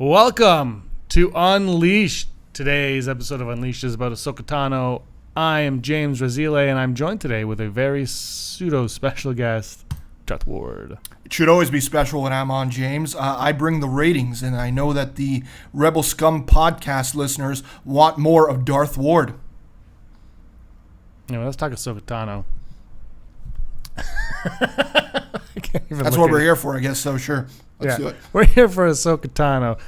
Welcome to Unleashed. Today's episode of Unleashed is about Ahsoka Tano. I am James Razile, and I'm joined today with a very pseudo-special guest, Darth Ward. It should always be special when I'm on, James. I bring the ratings, and I know that the Rebel Scum podcast listeners want more of Darth Ward. Anyway, let's talk Ahsoka Tano. That's what we're here for, I guess, so sure. Let's do it. We're here for Ahsoka Tano.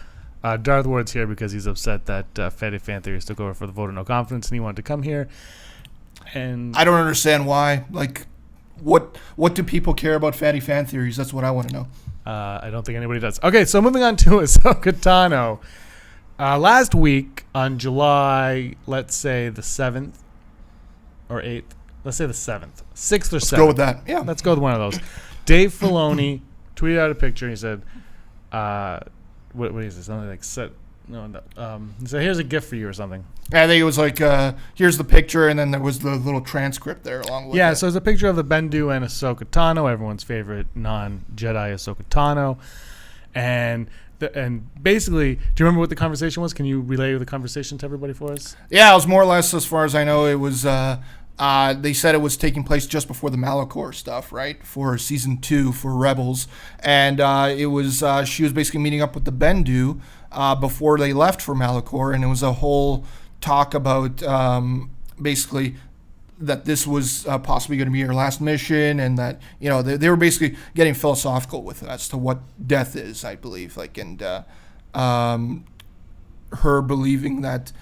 Darth Ward's here because he's upset that Fatty Fan Theory took over for the vote of no confidence, and he wanted to come here. And I don't understand why. Like, what do people care about Fatty Fan Theories? That's what I want to know. I don't think anybody does. Okay, so moving on to Ahsoka Tano. Last week on July, let's say the 7th or 8th. Let's say the 7th. 6th or 7th. Let's go with that. Yeah. Let's go with one of those. Dave Filoni tweeted out a picture. And he said, what is this? Something like, he said, here's a gift for you or something. I think it was like, here's the picture, and then there was the little transcript there along with it. Yeah, so it's a picture of the Bendu and Ahsoka Tano, everyone's favorite non-Jedi Ahsoka Tano. And basically, do you remember what the conversation was? Can you relay the conversation to everybody for us? Yeah, it was more or less, as far as I know, it was... they said it was taking place just before the Malachor stuff, right? For season 2 for Rebels. And it was she was basically meeting up with the Bendu before they left for Malachor. And it was a whole talk about basically that this was possibly going to be her last mission. And that, you know, they were basically getting philosophical with it as to what death is, I believe. Like, and her believing that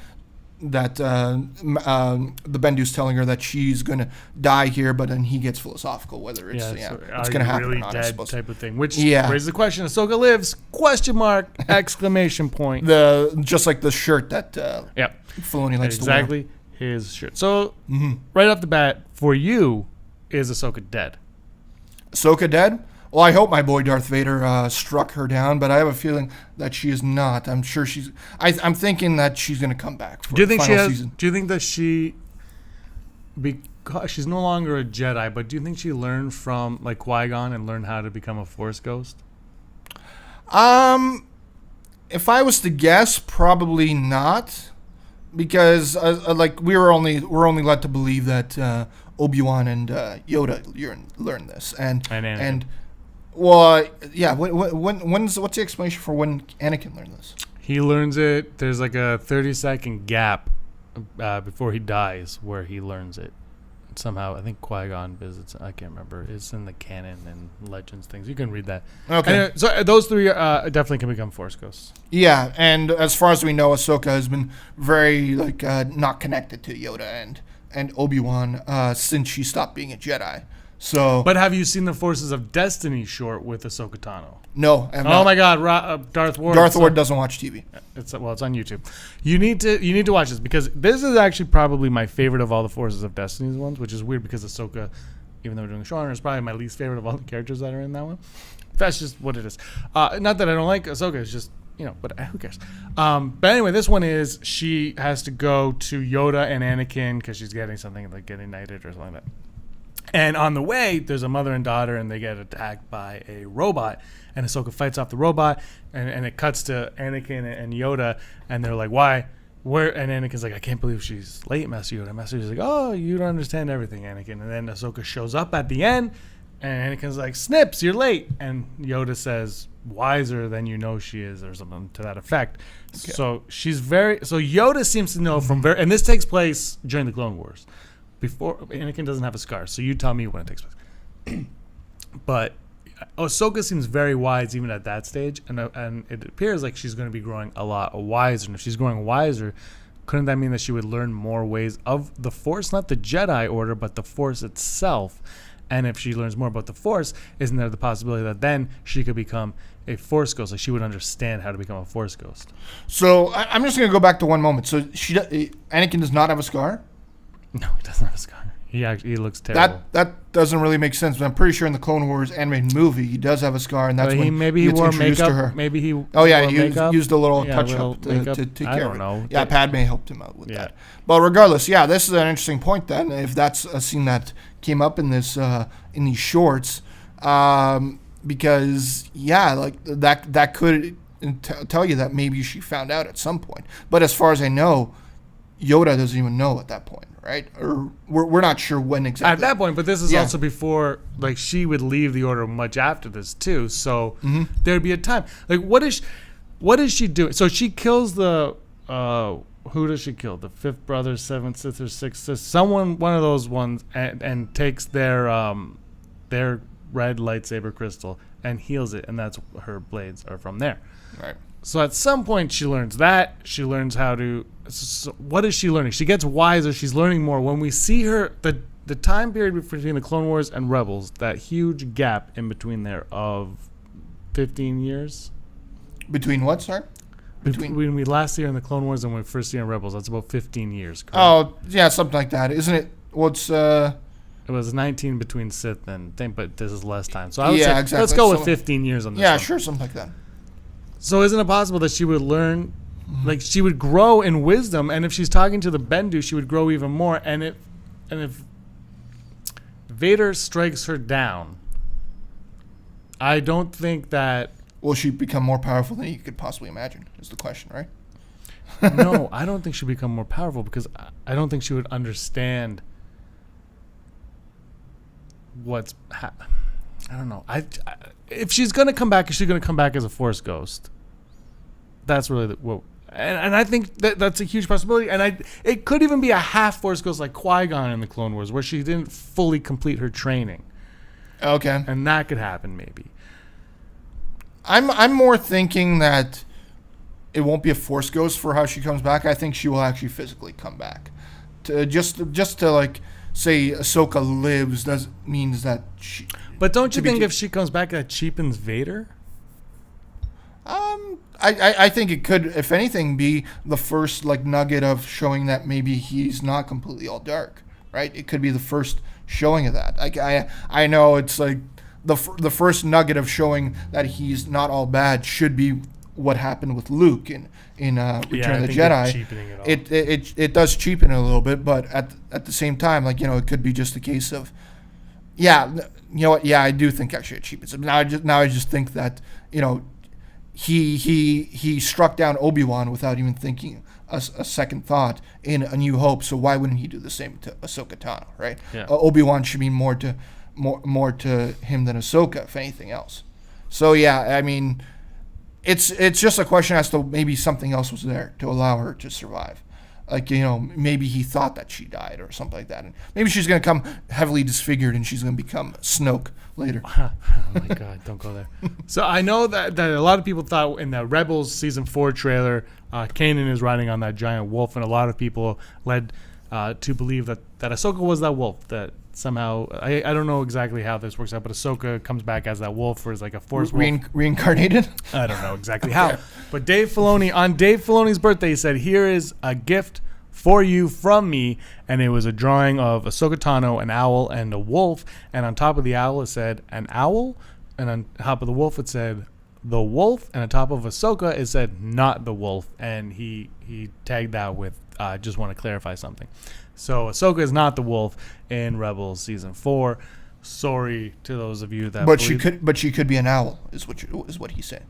the Bendu's telling her that she's going to die here, but then he gets philosophical whether it's it's going to happen really or not, dead type of thing. Which raises the question: Ahsoka lives? Question mark! Exclamation point! Just like the shirt that Filoni likes to wear. Exactly his shirt. So right off the bat, for you, is Ahsoka dead? Ahsoka dead? Well, I hope my boy Darth Vader struck her down, but I have a feeling that she is not. I'm sure she's... I'm thinking that she's going to come back for the final season. Do you think that because she's no longer a Jedi, but do you think she learned from like Qui-Gon and learned how to become a Force ghost? If I was to guess, probably not, because like we're only led to believe that Obi-Wan and Yoda learned this, and well, yeah. What's the explanation for when Anakin learned this? He learns it. There's like a 30-second gap before he dies where he learns it. Somehow, I think Qui-Gon visits. I can't remember. It's in the canon and legends things. You can read that. Okay. Anyway, so those three definitely can become Force ghosts. Yeah, and as far as we know, Ahsoka has been very not connected to Yoda and Obi-Wan since she stopped being a Jedi. So, but have you seen the Forces of Destiny short with Ahsoka Tano? No. Oh my God, Darth Ward. Darth Ward doesn't watch TV. It's on YouTube. You need to watch this because this is actually probably my favorite of all the Forces of Destiny's ones, which is weird because Ahsoka, even though we're doing showrunner, is probably my least favorite of all the characters that are in that one. That's just what it is. Not that I don't like Ahsoka. It's just but who cares? But anyway, this one is she has to go to Yoda and Anakin because she's getting something like getting knighted or something like that. And on the way, there's a mother and daughter, and they get attacked by a robot. And Ahsoka fights off the robot, and it cuts to Anakin and Yoda, and they're like, "Why? Where?" And Anakin's like, "I can't believe she's late, Master Yoda." Master Yoda's like, "Oh, you don't understand everything, Anakin." And then Ahsoka shows up at the end, and Anakin's like, "Snips, you're late." And Yoda says, "Wiser than you know she is," or something to that effect. Okay. So Yoda seems to know and this takes place during the Clone Wars. Before Anakin doesn't have a scar, so you tell me when it takes place. But Ahsoka seems very wise even at that stage, and it appears like she's going to be growing a lot wiser. And if she's growing wiser, couldn't that mean that she would learn more ways of the Force, not the Jedi Order, but the Force itself? And if she learns more about the Force, isn't there the possibility that then she could become a Force ghost? Like she would understand how to become a Force ghost. So I'm just going to go back to one moment. So Anakin does not have a scar? No, he doesn't have a scar. He looks terrible. That doesn't really make sense. But I'm pretty sure in the Clone Wars animated movie, he does have a scar, and that's when he gets introduced to her. Maybe he. Oh yeah, he used a little touch-up to take care of it. I don't know. Yeah, Padme helped him out with that. But regardless, this is an interesting point. Then, if that's a scene that came up in this in these shorts, because like that could tell you that maybe she found out at some point. But as far as I know, Yoda doesn't even know at that point, right? Or we're not sure when exactly. At that point, but this is also before, like, she would leave the Order much after this too. So there'd be a time. Like, what is she doing? So she kills the who does she kill? The fifth brother, seventh sister, sixth sister, one of those ones, and takes their red lightsaber crystal and heals it, and that's her blades are from there. Right. So at some point she learns that. She learns how to... So what is she learning? She gets wiser. She's learning more. When we see her... The time period between the Clone Wars and Rebels, that huge gap in between there of 15 years. Between what, sorry? When we last see her in the Clone Wars and when we first see her in Rebels, that's about 15 years. Correct? Oh, yeah, something like that. Isn't it? What's... It was 19 between Sith and thing, but this is less time. So I would say, exactly. Let's go with 15 years on this one. Sure, something like that. So isn't it possible that she would learn, like she would grow in wisdom, and if she's talking to the Bendu, she would grow even more. And if Vader strikes her down, I don't think that... Will she become more powerful than you could possibly imagine, is the question, right? No, I don't think she'd become more powerful because I don't think she would understand what's I don't know. If she's gonna come back, is she gonna come back as a Force ghost? That's really and I think that's a huge possibility. And it could even be a half Force ghost like Qui-Gon in the Clone Wars, where she didn't fully complete her training. Okay, and that could happen maybe. I'm more thinking that it won't be a Force ghost for how she comes back. I think she will actually physically come back. Just to like. Say Ahsoka lives means that she... But don't you think if she comes back that cheapens Vader? I think it could, if anything, be the first like nugget of showing that maybe he's not completely all dark, right? It could be the first showing of that. I know it's like the first nugget of showing that he's not all bad should be what happened with Luke in Return of the Jedi. It does cheapen it a little bit, but at the same time, like, it could be just a case of, I do think actually it cheapens it. Now I just think that he struck down Obi-Wan without even thinking a second thought in A New Hope. So why wouldn't he do the same to Ahsoka Tano, right? Yeah. Obi-Wan should be more to him than Ahsoka, if anything else. So yeah, I mean. It's just a question as to maybe something else was there to allow her to survive. Like, maybe he thought that she died or something like that. And maybe she's going to come heavily disfigured and she's going to become Snoke later. Oh, my God. Don't go there. So I know that a lot of people thought in the Rebels Season 4 trailer, Kanan is riding on that giant wolf. And a lot of people led to believe that Ahsoka was that wolf, that somehow I don't know exactly how this works out, but Ahsoka comes back as that wolf or as like a Force wolf. Reincarnated? I don't know exactly how. But Dave Filoni's birthday, he said, "Here is a gift for you from me," and it was a drawing of Ahsoka Tano, an owl, and a wolf. And on top of the owl it said an owl, and on top of the wolf it said the wolf, and on top of Ahsoka it said not the wolf. And he tagged that with just want to clarify something. So Ahsoka is not the wolf in Rebels Season 4. Sorry to those of you that. But she could be an owl, is what he said.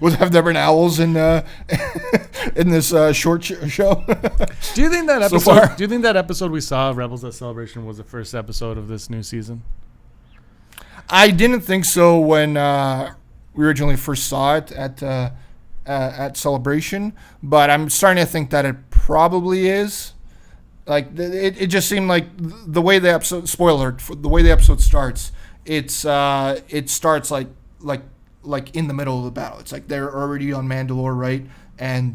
Have there been owls in this short show? Do you think that episode? So far? Do you think that episode we saw of Rebels at Celebration was the first episode of this new season? I didn't think so when we originally first saw it at Celebration, but I'm starting to think that it probably is. Like it just seemed like the way the episode, spoiler, the way the episode starts, it starts like in the middle of the battle. It's like they're already on Mandalore, right? And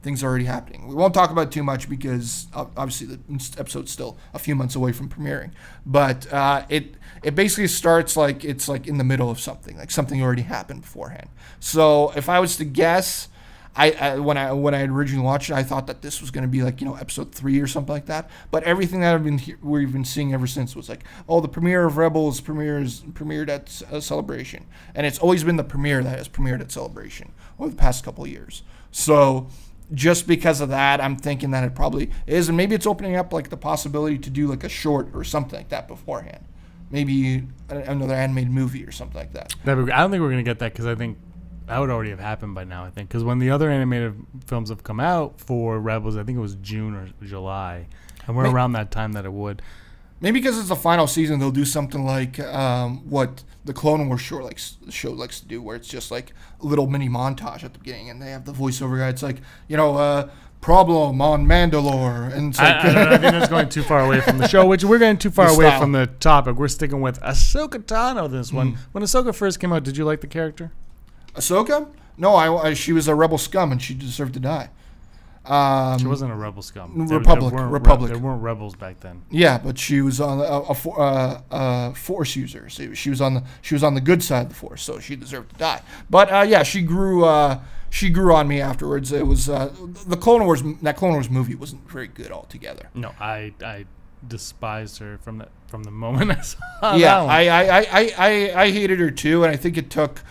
things are already happening. We won't talk about it too much because obviously the episode's still a few months away from premiering. But it basically starts like it's like in the middle of something, like something already happened beforehand. So if I was to guess, when I had originally watched it, I thought that this was going to be like episode 3 or something like that. But everything that we've been seeing ever since was like, the premiere of Rebels premiered at Celebration, and it's always been the premiere that has premiered at Celebration over the past couple of years. So just because of that, I'm thinking that it probably is, and maybe it's opening up like the possibility to do like a short or something like that beforehand. maybe another animated movie or something like that. I don't think we're gonna get that because I think that would already have happened by now. I think because when the other animated films have come out for Rebels, I think it was June or July, and we're around that time that it would. Maybe because it's the final season, they'll do something like what the Clone Wars show likes to do, where it's just like a little mini montage at the beginning, and they have the voiceover guy. It's like, problem on Mandalore, and it's like I think that's going too far away from the show, which we're getting too far away from the topic. We're sticking with Ahsoka Tano this one. When Ahsoka first came out, did you like the character? Ahsoka? No, she was a rebel scum, and she deserved to die. She wasn't a rebel scum. Republic. There weren't rebels back then. Yeah, but she was on a Force user. So she was on the good side of the Force, so she deserved to die. But yeah, she grew on me afterwards. It was the Clone Wars. That Clone Wars movie wasn't very good altogether. No, I despised her from the moment I saw yeah, that one. I hated her too, and I think it took.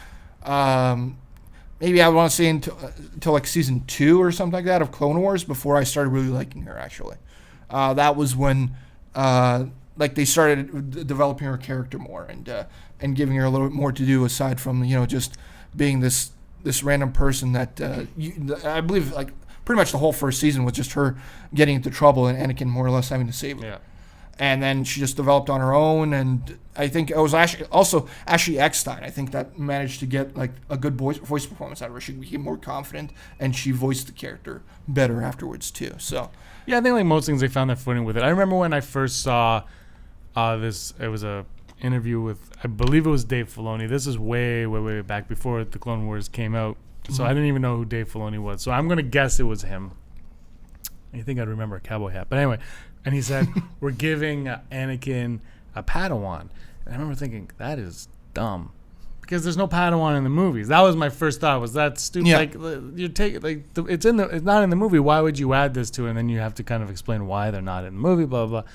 Maybe I want to say until like season 2 or something like that of Clone Wars before I started really liking her. Actually, that was when they started developing her character more and giving her a little bit more to do aside from just being this random person that I believe like pretty much the whole first season was just her getting into trouble and Anakin more or less having to save her. Yeah. And then she just developed on her own, and I think it was also Ashley Eckstein. I think that managed to get like a good voice performance out of her. She became more confident, and she voiced the character better afterwards too. So yeah, I think like most things they found their footing with it. I remember when I first saw this. It was a interview with, I believe it was Dave Filoni. This is way back before the Clone Wars came out, so I didn't even know who Dave Filoni was. So I'm gonna guess it was him. I think I'd remember a cowboy hat, but anyway. And he said, we're giving Anakin a Padawan. And I remember thinking, that is dumb. Because there's no Padawan in the movies. That was my first thought, was that stupid. Yeah. Like, it's not in the movie. Why would you add this to it? And then you have to kind of explain why they're not in the movie, blah, blah, blah.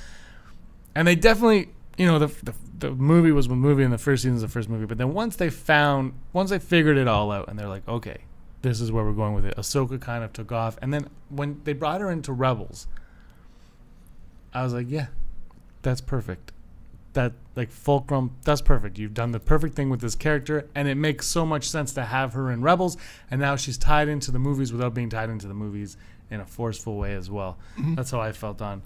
And they definitely, the movie was the movie and the first season was the first movie. But then once they figured it all out and they're like, okay, this is where we're going with it. Ahsoka kind of took off. And then when they brought her into Rebels, I was like, yeah, that's perfect. That, like, Fulcrum, that's perfect. You've done the perfect thing with this character, and it makes so much sense to have her in Rebels, and now she's tied into the movies without being tied into the movies in a forceful way as well. Mm-hmm. That's how I felt on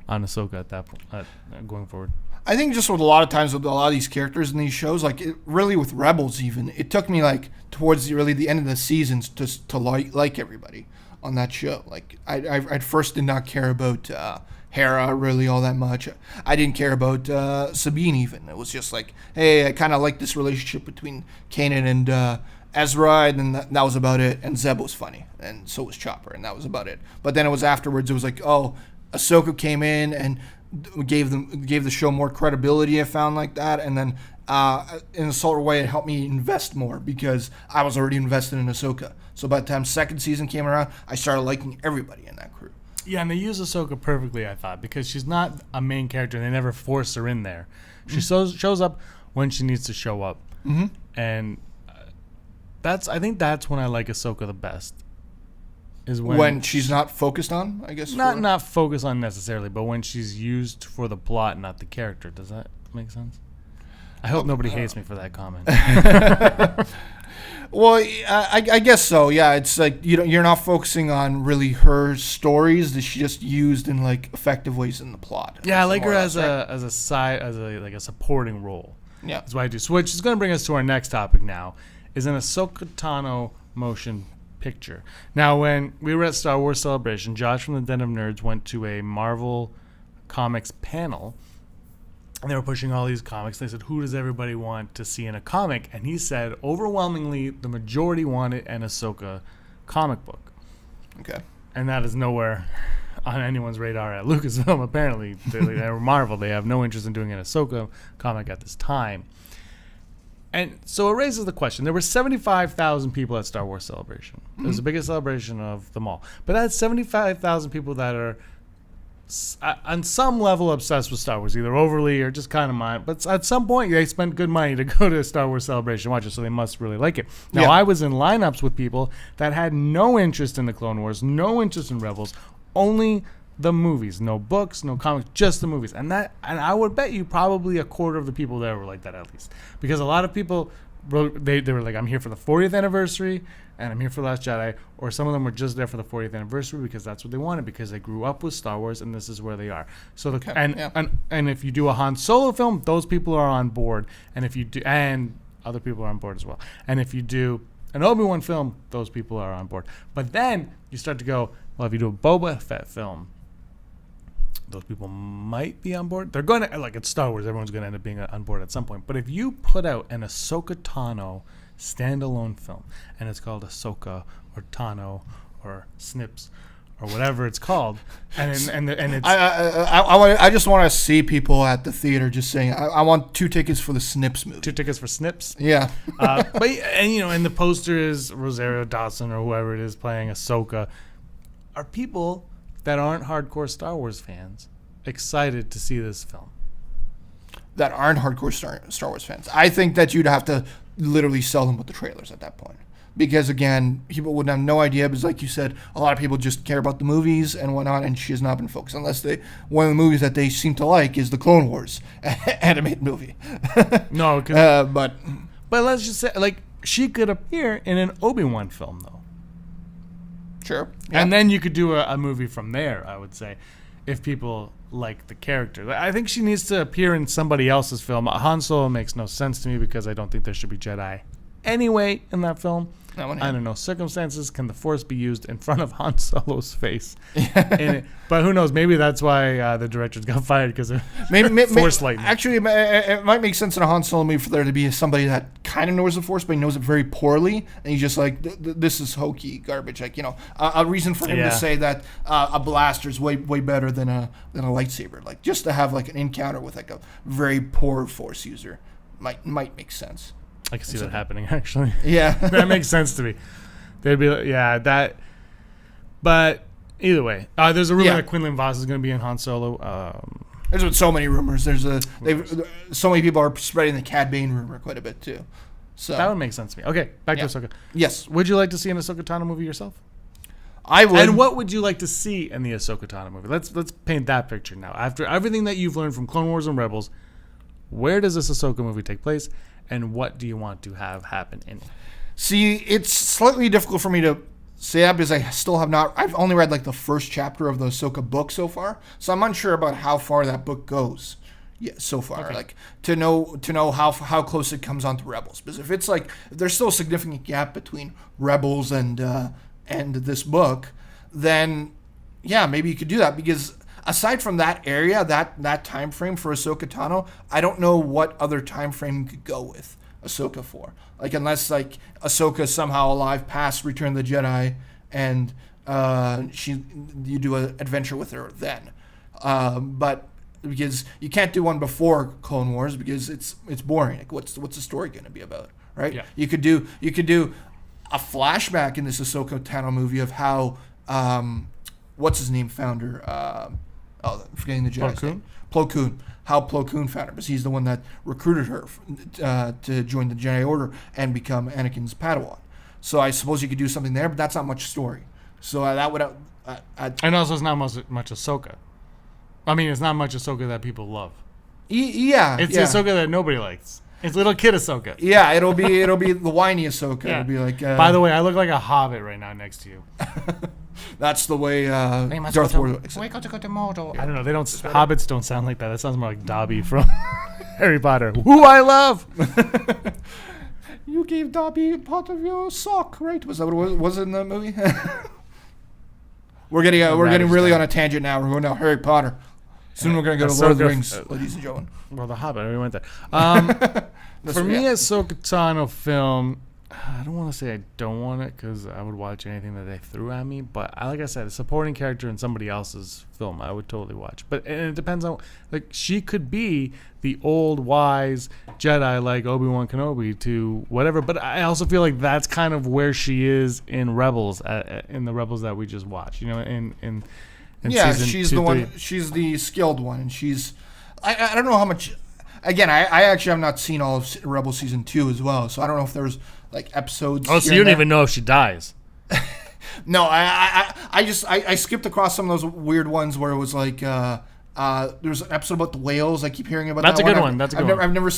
Ahsoka at that point, going forward. I think just with a lot of times with a lot of these characters in these shows, like really with Rebels even, it took me like towards the end of the seasons to like everybody on that show. Like I first did not care about Hera really all that much. I didn't care about Sabine even. It was just like, hey, I kind of like this relationship between Kanan and Ezra, and then that was about it. And Zeb was funny, and so was Chopper, and that was about it. But then it was afterwards, it was like, oh, Ahsoka came in and gave the show more credibility. I found like that, and then in a sort of way, it helped me invest more because I was already invested in Ahsoka. So by the time second season came around, I started liking everybody in that crew. Yeah, and they use Ahsoka perfectly, I thought, because she's not a main character. They never force her in there. She shows up when she needs to show up. Mm-hmm. And I think that's when I like Ahsoka the best. Is when she's not focused on, I guess. Not focused on necessarily, but when she's used for the plot, not the character. Does that make sense? I hope nobody hates me for that comment. Well, I guess so. Yeah, it's like you're not focusing on really her stories that she just used in like effective ways in the plot. Yeah, I like her as a supporting role. Yeah, that's what I do. So, which is going to bring us to our next topic now, is an Ahsoka Tano motion picture. Now, when we were at Star Wars Celebration, Josh from the Den of Nerds went to a Marvel Comics panel. And they were pushing all these comics. They said, who does everybody want to see in a comic? And he said, overwhelmingly, the majority wanted an Ahsoka comic book. Okay. And that is nowhere on anyone's radar at Lucasfilm, apparently. They're Marvel. They have no interest in doing an Ahsoka comic at this time. And so it raises the question. There were 75,000 people at Star Wars Celebration. It was the biggest celebration of them all. But that's 75,000 people that are on some level obsessed with Star Wars, either overly or just kind of mind. But at some point, they spent good money to go to a Star Wars Celebration watch it, so they must really like it. Now, yeah. I was in lineups with people that had no interest in the Clone Wars, no interest in Rebels, only the movies, no books, no comics, just the movies. And I would bet you probably a quarter of the people there were like that at least, because a lot of people they were like, I'm here for the 40th anniversary and I'm here for Last Jedi, or some of them were just there for the 40th anniversary because that's what they wanted, because they grew up with Star Wars and this is where they are. So and if you do a Han Solo film, those people are on board, and if you do, and other people are on board as well. And if you do an Obi-Wan film, those people are on board. But then you start to go, well, if you do a Boba Fett film, those people might be on board. They're going to, like, it's Star Wars, everyone's going to end up being on board at some point. But if you put out an Ahsoka Tano standalone film, and it's called Ahsoka or Tano or Snips or whatever it's called, and it's I just want to see people at the theater just saying, I want 2 tickets for the Snips movie. 2 tickets for Snips. Yeah. And the poster is Rosario Dawson or whoever it is playing Ahsoka. Are people that aren't hardcore Star Wars fans excited to see this film? That aren't hardcore Star Wars fans. I think that you'd have to literally sell them with the trailers at that point. Because, again, people would have no idea. Because, like you said, a lot of people just care about the movies and whatnot, and she has not been focused. Unless one of the movies that they seem to like is the Clone Wars animated movie. No, but let's just say, like, she could appear in an Obi-Wan film, though. Sure. Yeah. And then you could do a movie from there, I would say, if people like the character. I think she needs to appear in somebody else's film. Han Solo makes no sense to me because I don't think there should be Jedi anyway in that film. Under no circumstances can the Force be used in front of Han Solo's face. But who knows? Maybe that's why the directors got fired, because of Force lightning. Actually, it might make sense in a Han Solo movie for there to be somebody that kind of knows the Force, but he knows it very poorly, and he's just like, this is hokey garbage. Like, a reason for him to say that a blaster is way better than a lightsaber. Like, just to have like an encounter with like a very poor Force user might make sense. I can see that happening, actually. Yeah. That makes sense to me. They'd be like, that. But either way, there's a rumor that Quinlan Vos is going to be in Han Solo. There's been so many rumors. So many people are spreading the Cad Bane rumor quite a bit, too. So that would make sense to me. Okay, back to Ahsoka. Yes. Would you like to see an Ahsoka Tano movie yourself? I would. And what would you like to see in the Ahsoka Tano movie? Let's paint that picture now. After everything that you've learned from Clone Wars and Rebels, where does this Ahsoka movie take place? And what do you want to have happen in it? See, it's slightly difficult for me to say that because I still have not. I've only read like the first chapter of the Ahsoka book so far, so I'm unsure about how far that book goes. Yeah, so far, like to know how close it comes on to Rebels. Because if there's still a significant gap between Rebels and this book, then yeah, maybe you could do that. Because aside from that area, that time frame for Ahsoka Tano, I don't know what other time frame you could go with Ahsoka for. Like, unless like Ahsoka is somehow alive past Return of the Jedi, and you do an adventure with her then. But because you can't do one before Clone Wars because it's boring. Like, what's the story going to be about, right? Yeah. You could do a flashback in this Ahsoka Tano movie of how what's his name found her. I'm forgetting the Jedi's name. Plo Koon. How Plo Koon found her, because he's the one that recruited her to join the Jedi Order and become Anakin's Padawan. So I suppose you could do something there, but that's not much story. So that would. And also, it's not much Ahsoka. I mean, it's not much Ahsoka that people love. Yeah, it's Ahsoka that nobody likes. It's little kid Ahsoka. Yeah, it'll be the whiny Ahsoka. Yeah. It'll be like. By the way, I look like a hobbit right now next to you. That's the way Darth Vader. I don't know. Hobbits don't sound like that. That sounds more like Dobby from Harry Potter, who I love. You gave Dobby part of your sock, right? Was that what it was in the movie? We're getting really on a tangent now. We're going to Harry Potter. Soon we're going to go to Lord of the Rings, ladies and gentlemen. Well, the Hobbit. We went there. For me, Ahsoka Tano film, I don't want to say I don't want it because I would watch anything that they threw at me. But like I said, a supporting character in somebody else's film, I would totally watch. But and it depends on, like, she could be the old wise Jedi like Obi-Wan Kenobi to whatever. But I also feel like that's kind of where she is in Rebels, in the Rebels that we just watched. You know, in yeah, season she's 2, the 3. one. She's the skilled one, and she's. I don't know how much. Again, I actually have not seen all of Rebel season 2 as well, so I don't know if there's like episodes. Oh, so you don't even know if she dies. No, I skipped across some of those weird ones where it was like there's an episode about the whales. I keep hearing about That's that a good one. one. That's a good one. I've never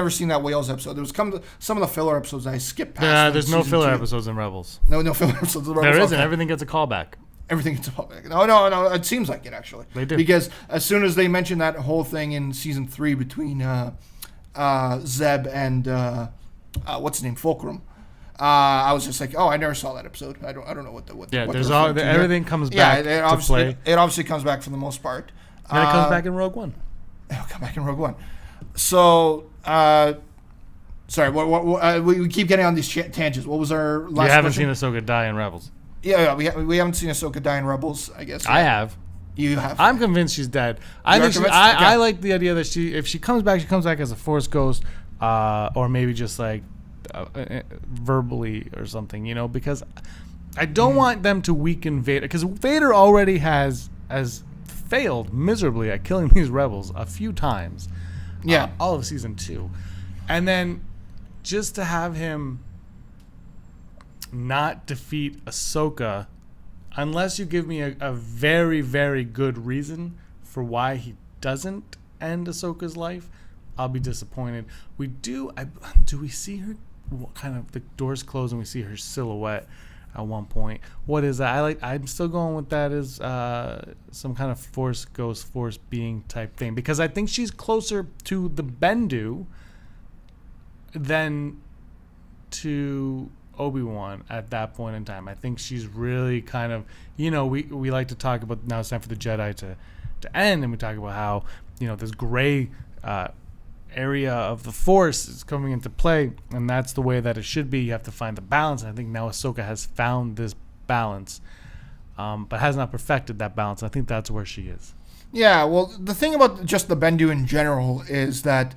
seen that whales episode. There was some of the filler episodes I skipped past. Yeah, in there's no season filler 2. episodes in Rebels. No filler episodes. In Rebels. There isn't. Okay. Everything gets a callback. Everything gets a callback. No. It seems like it actually. They do. Because as soon as they mentioned that whole thing in season 3 between Zeb and what's his name, Fulcrum. I was just like, oh, I never saw that episode. I don't know what the Yeah, what there's they're all referring to everything here. comes back it to obviously play. it obviously comes back for the most part. And it comes back in Rogue One. It'll come back in Rogue One. So, sorry, we keep getting on these tangents. What was our last? You haven't question? seen Ahsoka die in Rebels. Yeah, we haven't seen Ahsoka die in Rebels, I guess. I have. You have. I'm convinced she's dead. I You are think convinced? I Okay. like the idea that if she comes back as a Force ghost, or maybe just like verbally or something, because I don't want them to weaken Vader, because Vader already has failed miserably at killing these rebels a few times. Yeah. All of season 2, and then just to have him not defeat Ahsoka, unless you give me a very, very good reason for why he doesn't end Ahsoka's life, I'll be disappointed. Do we see her? What kind of, the doors close and we see her silhouette at one point? What is that? I'm still going with that as some kind of Force ghost, Force being type thing, because I think she's closer to the Bendu than to Obi-Wan at that point in time. I think she's really kind of, we like to talk about, now it's time for the Jedi to end, and we talk about how, this gray area of the Force is coming into play, and that's the way that it should be. You have to find the balance, and I think now Ahsoka has found this balance, but has not perfected that balance. I think that's where she is. Yeah, well, the thing about just the Bendu in general is that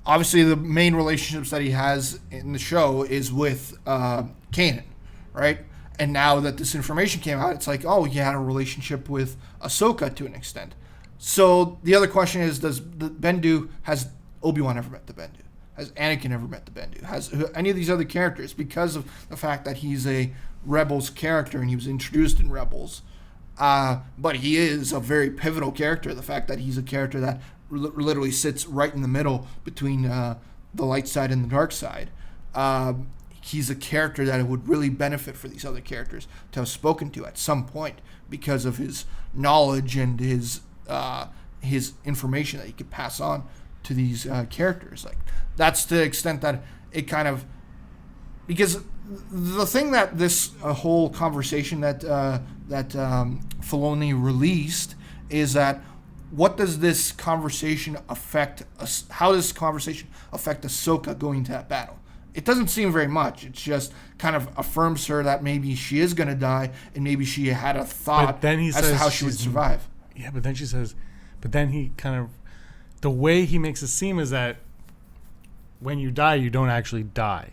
obviously the main relationships that he has in the show is with Kanan, right? And now that this information came out, it's like, oh, he had a relationship with Ahsoka to an extent. So the other question is, has Obi-Wan ever met the Bendu? Has Anakin ever met the Bendu? Has any of these other characters, because of the fact that he's a Rebels character and he was introduced in Rebels, but he is a very pivotal character. The fact that he's a character that literally sits right in the middle between the light side and the dark side. He's a character that it would really benefit for these other characters to have spoken to at some point, because of his knowledge and his information that he could pass on to these characters. Like, that's the extent that it kind of, because the thing that this whole conversation that Filoni released is that, what does this conversation affect us? How does this conversation affect Ahsoka going to that battle? It doesn't seem very much. It just kind of affirms her that maybe she is going to die, and maybe she had a thought as to how she would survive. Yeah, but then she says, he kind of, the way he makes it seem is that when you die, you don't actually die.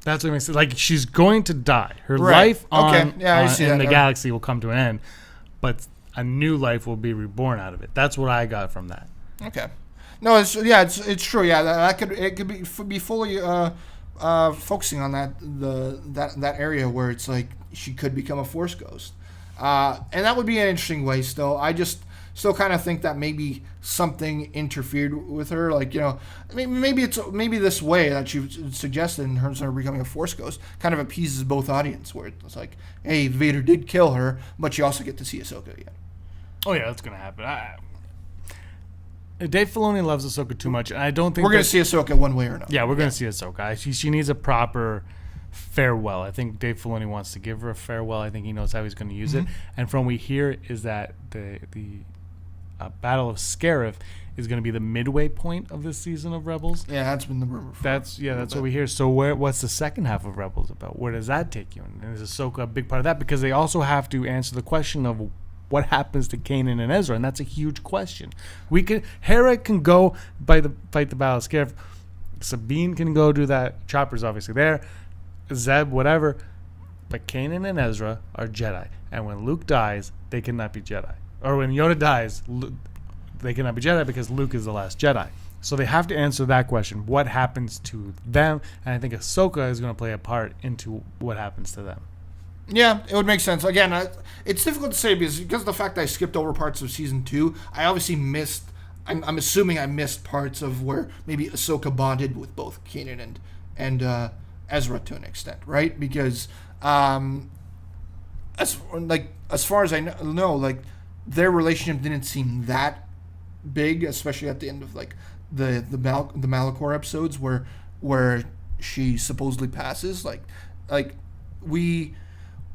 That's what it makes it, like, she's going to die. Her life in the galaxy will come to an end, but a new life will be reborn out of it. That's what I got from that. Okay. No, it's true. Yeah, that could be fully focusing on that area where it's like she could become a Force ghost, and that would be an interesting way. Still, I just still kind of think that maybe something interfered with her. Like, maybe this way that she suggested in terms of her becoming a Force ghost kind of appeases both audience, where it's like, hey, Vader did kill her, but you also get to see Ahsoka again. Oh yeah, that's gonna happen. Dave Filoni loves Ahsoka too much, and I don't think we're going to see Ahsoka one way or another. Yeah, we're going to see Ahsoka. She needs a proper farewell. I think Dave Filoni wants to give her a farewell. I think he knows how he's going to use it. And from what we hear is that the Battle of Scarif is going to be the midway point of this season of Rebels. Yeah, that's been the rumor. That's what we hear. So what's the second half of Rebels about? Where does that take you? And is Ahsoka a big part of that? Because they also have to answer the question of what happens to Kanan and Ezra, and that's a huge question. Hera can go fight the Battle of Scarif. Sabine can go do that. Chopper's obviously there. Zeb, whatever. But Kanan and Ezra are Jedi, and when Luke dies, they cannot be Jedi. Or when Yoda dies, they cannot be Jedi because Luke is the last Jedi. So they have to answer that question: what happens to them? And I think Ahsoka is going to play a part into what happens to them. Yeah, it would make sense. Again, it's difficult to say because of the fact that I skipped over parts of season 2. I obviously missed. I'm assuming I missed parts of where maybe Ahsoka bonded with both Kanan and Ezra to an extent, right? Because as far as I know, like their relationship didn't seem that big, especially at the end of like the Malachor episodes where she supposedly passes. Like we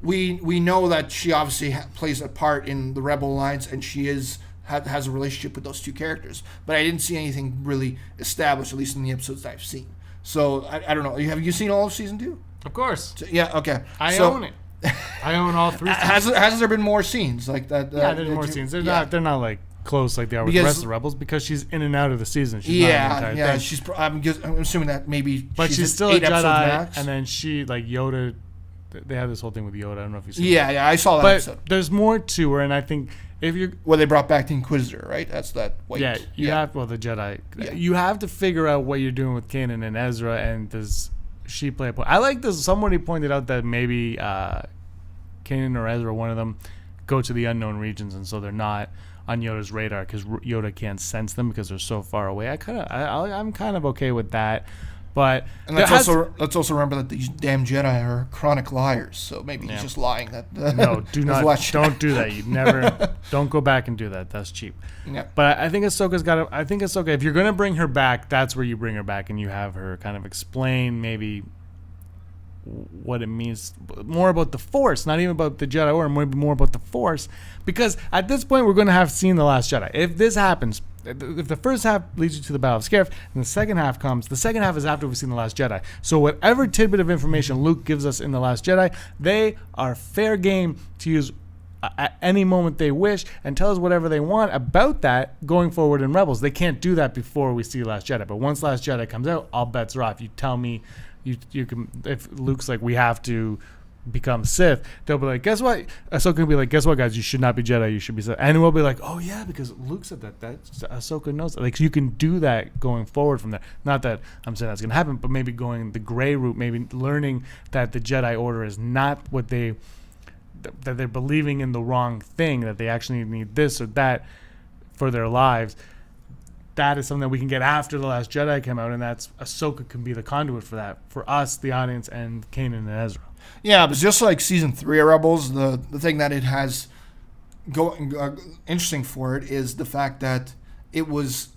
know that she obviously plays a part in the Rebel Alliance, and she has a relationship with those two characters. But I didn't see anything really established, at least in the episodes that I've seen. So I don't know. Have you seen all of season 2? Of course. So, yeah. Okay. I own it. I own all 3. Has there been more scenes like that? Yeah, there's more scenes. They're not like close like they are with the rest of the Rebels because she's in and out of the season. She's not in the entire thing. I'm assuming that maybe. But she's still a Jedi, and then she like Yoda. They have this whole thing with Yoda. I don't know if you see. Yeah, I saw that episode. There's more to her, and I think if you're they brought back the Inquisitor, right? That's that. You have the Jedi. Yeah. You have to figure out what you're doing with Kanan and Ezra, and does she play a point? I like this. Somebody pointed out that maybe Kanan or Ezra, one of them, go to the unknown regions, and so they're not on Yoda's radar because Yoda can't sense them because they're so far away. I'm kind of okay with that. But let's also remember that these damn Jedi are chronic liars. So maybe he's just lying. No, don't do that. You never don't go back and do that. That's cheap. Yeah. But I think Ahsoka's got to. I think Ahsoka, if you're gonna bring her back, that's where you bring her back and you have her kind of explain maybe what it means, more about the Force, not even about the Jedi Order, maybe more about the Force, because at this point we're going to have seen The Last Jedi. If this happens, if the first half leads you to the Battle of Scarif and the second half comes, the second half is after we've seen The Last Jedi. So whatever tidbit of information Luke gives us in The Last Jedi, they are fair game to use at any moment they wish and tell us whatever they want about that going forward in Rebels. They can't do that before we see Last Jedi, but once Last Jedi comes out, all bets are off. You tell me you can, if Luke's like, we have to become Sith, they'll be like, guess what? Ahsoka will be like, guess what, guys? You should not be Jedi. You should be Sith. And we'll be like, oh yeah, because Luke said that. Ahsoka knows that. Like, you can do that going forward from there. Not that I'm saying that's going to happen, but maybe going the gray route, maybe learning that the Jedi Order is not what that they're believing in the wrong thing, that they actually need this or that for their lives. That is something that we can get after The Last Jedi came out, and that's Ahsoka can be the conduit for that, for us, the audience, and Kanan and Ezra. Yeah, but just like season 3 of Rebels, the thing that it has going interesting for it is the fact that it was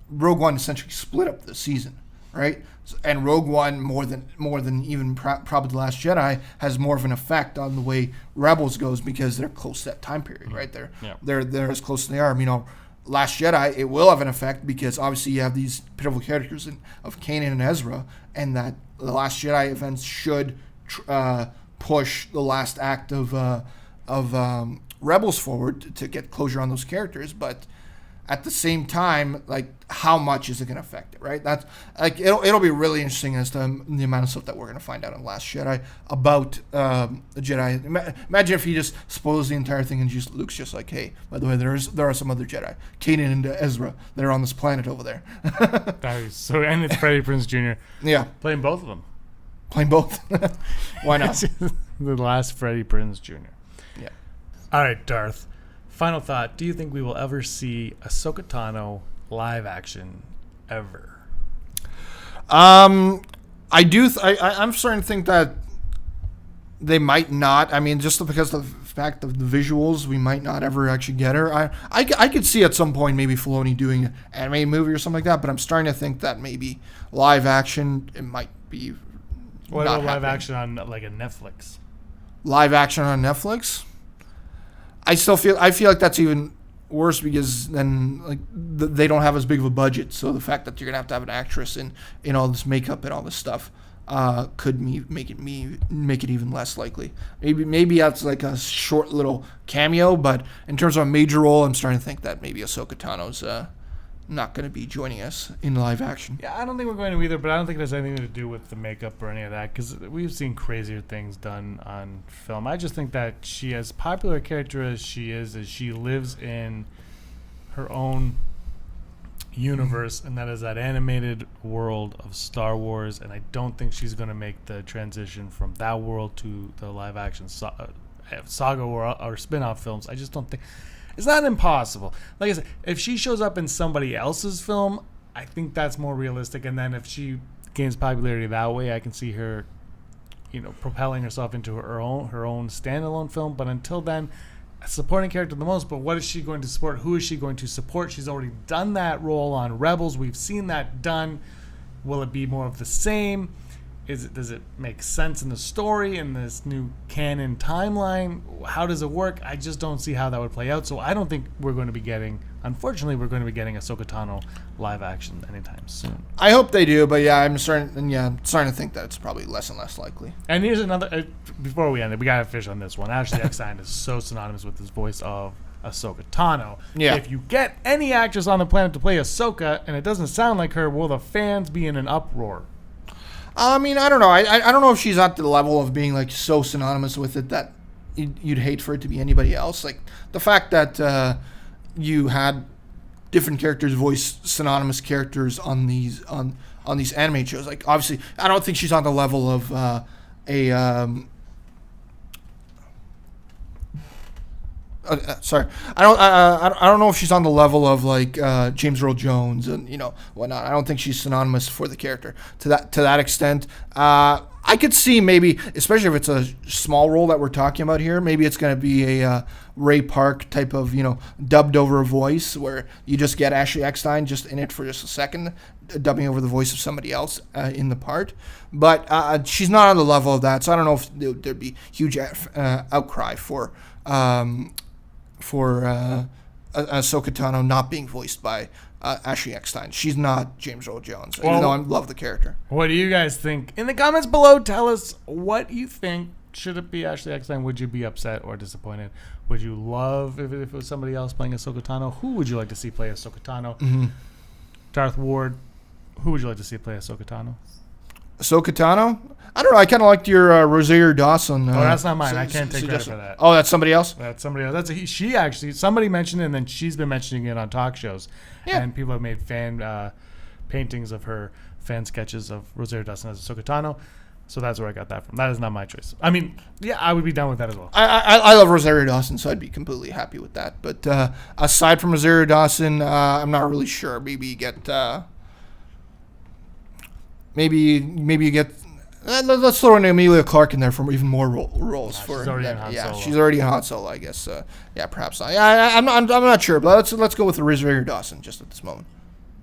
Rogue One essentially split up the season, right? And Rogue One more than even probably The Last Jedi has more of an effect on the way Rebels goes because they're close to that time period, right? They're as close as they are. You know, Last Jedi, it will have an effect because obviously you have these pivotal characters of Kanan and Ezra, and that the Last Jedi events should push the last act of Rebels forward to get closure on those characters. But at the same time, like, how much is it going to affect it, right? That's like it'll be really interesting as to the amount of stuff that we're going to find out in Last Jedi about the Jedi. Imagine if he just spoils the entire thing and just Luke's just like, hey, by the way, there are some other Jedi, Kanan and Ezra, that are on this planet over there. That is so, and it's Freddie Prinze Jr. Yeah, playing both of them. Playing both. Why not? The last Freddie Prinze Jr. Yeah. All right, Darth. Final thought. Do you think we will ever see Ahsoka Tano live action ever? I do. I'm starting to think that they might not. I mean, just because of the fact of the visuals, we might not ever actually get her. I could see at some point maybe Filoni doing an anime movie or something like that, but I'm starting to think that maybe live action, it might be. What about live action on like a Netflix? Live action on Netflix? I feel like that's even worse because then like they don't have as big of a budget. So the fact that you're gonna have to have an actress in all this makeup and all this stuff could make it even less likely. Maybe that's like a short little cameo, but in terms of a major role, I'm starting to think that maybe Ahsoka Tano's not going to be joining us in live action. Yeah, I don't think we're going to either, but I don't think it has anything to do with the makeup or any of that, because we've seen crazier things done on film. I just think that she, as popular a character as she lives in her own universe, and that is that animated world of Star Wars. And I don't think she's going to make the transition from that world to the live action saga or spin-off films. I just don't think it's not impossible. Like I said, if she shows up in somebody else's film, I think that's more realistic. And then if she gains popularity that way, I can see her, propelling herself into her own standalone film. But until then, a supporting character the most. But what is she going to support? Who is she going to support? She's already done that role on Rebels. We've seen that done. Will it be more of the same? Does it make sense in the story, in this new canon timeline? How does it work? I just don't see how that would play out. So I don't think unfortunately, we're going to be getting Ahsoka Tano live action anytime soon. I hope they do, but I'm starting to think that it's probably less and less likely. And here's another, before we end it, we got to finish on this one. Ashley Eckstein is so synonymous with this voice of Ahsoka Tano. Yeah. If you get any actress on the planet to play Ahsoka and it doesn't sound like her, will the fans be in an uproar? I mean, I don't know. I don't know if she's at the level of being like so synonymous with it that you'd hate for it to be anybody else. Like the fact that you had different characters voice synonymous characters on these anime shows. Like obviously, I don't think she's on the level of sorry, I don't know if she's on the level of like James Earl Jones and whatnot. I don't think she's synonymous for the character to that extent. I could see maybe, especially if it's a small role that we're talking about here, maybe it's going to be a Ray Park type of dubbed over voice where you just get Ashley Eckstein just in it for just a second, dubbing over the voice of somebody else in the part. But she's not on the level of that, so I don't know if there'd be huge outcry for Ahsoka Tano not being voiced by Ashley Eckstein. She's not James Earl Jones, even though I love the character. What do you guys think? In the comments below, tell us what you think. Should it be Ashley Eckstein? Would you be upset or disappointed? Would you love if it was somebody else playing Ahsoka Tano? Who would you like to see play Ahsoka Tano? Mm-hmm. Darth Ward, who would you like to see play Ahsoka Tano? Ahsoka Tano? I don't know. I kind of liked your Rosario Dawson. That's not mine. I can't take credit for that. Oh, that's somebody else? That's somebody else. She actually, somebody mentioned it, and then she's been mentioning it on talk shows. Yeah. And people have made fan paintings of her, fan sketches of Rosario Dawson as Ahsoka Tano. So that's where I got that from. That is not my choice. I mean, yeah, I would be down with that as well. I love Rosario Dawson, so I'd be completely happy with that. But aside from Rosario Dawson, I'm not really sure. Maybe you get... Maybe you get... let's throw in Emilia Clarke in there for even more roles. She's already in Han Solo. She's already in Han Solo, I guess. Perhaps. I'm not sure, but let's go with the Rosario Dawson just at this moment.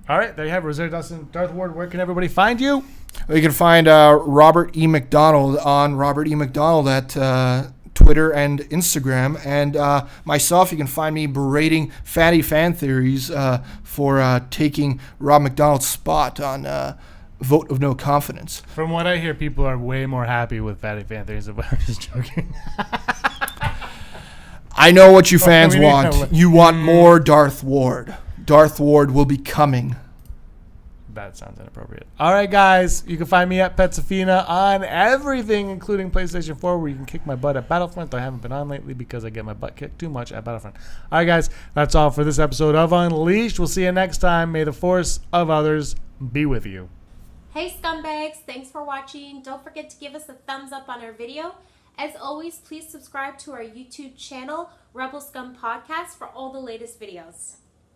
All right, there you have Rosario Dawson. Darth Ward, where can everybody find you? Well, you can find Robert E. McDonald on Robert E. McDonald at Twitter and Instagram. And myself, you can find me berating Fatty Fan Theories for taking Rob McDonald's spot on... Vote of no confidence. From what I hear, people are way more happy with Fatty Fan Theories. I'm just joking. I know what you fans want. You want more Darth Ward. Darth Ward will be coming. That sounds inappropriate. All right, guys. You can find me at Petsafina on everything, including PlayStation 4, where you can kick my butt at Battlefront. I haven't been on lately because I get my butt kicked too much at Battlefront. All right, guys. That's all for this episode of Unleashed. We'll see you next time. May the force of others be with you. Hey scumbags, thanks for watching. Don't forget to give us a thumbs up on our video. As always, please subscribe to our YouTube channel, Rebel Scum Podcast, for all the latest videos.